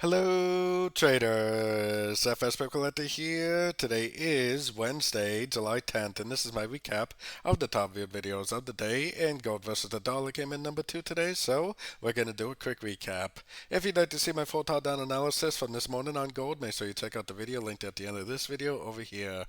Hello traders, FX Pip Collector here. Today is Wednesday, July 10th, and this is my recap of the top viewed videos of the day. And gold versus the dollar came in number 2 today, so we're going to do a quick recap. If you'd like to see my full top down analysis from this morning on gold, make sure you check out the video linked at the end of this video over here.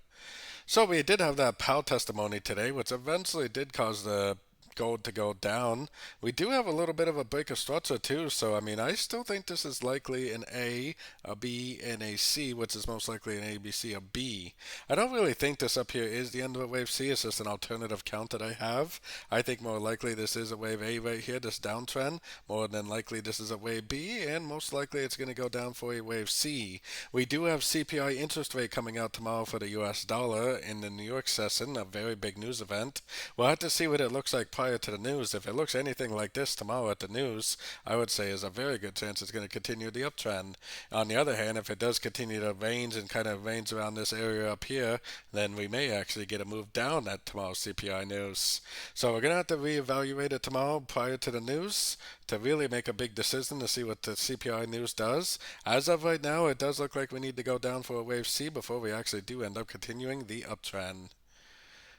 So we did have that POW testimony today, which eventually did cause the gold to go down. We do have a little bit of a break of structure too, so I mean I still think this is likely an A, a B, and a C, which is most likely an A, B, C, a B. I don't really think this up here is the end of a wave C, it's just an alternative count that I have. I think more likely this is a wave A right here, this downtrend. More than likely this is a wave B, and most likely it's going to go down for a wave C. We do have CPI interest rate coming out tomorrow for the US dollar in the New York session, a very big news event. We'll have to see what it looks like prior to the news. If it looks anything like this tomorrow at the news, I would say is a very good chance it's going to continue the uptrend. On the other hand, if it does continue to range and kind of range around this area up here, then we may actually get a move down at tomorrow's CPI news. So we're going to have to reevaluate it tomorrow prior to the news to really make a big decision to see what the CPI news does. As of right now, it does look like we need to go down for a wave C before we actually do end up continuing the uptrend.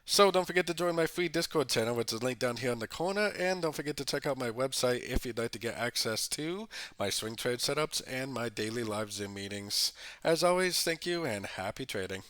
So don't forget to join my free Discord channel, which is linked down here in the corner, and don't forget to check out my website if you'd like to get access to my swing trade setups and my daily live Zoom meetings. As always, thank you and happy trading.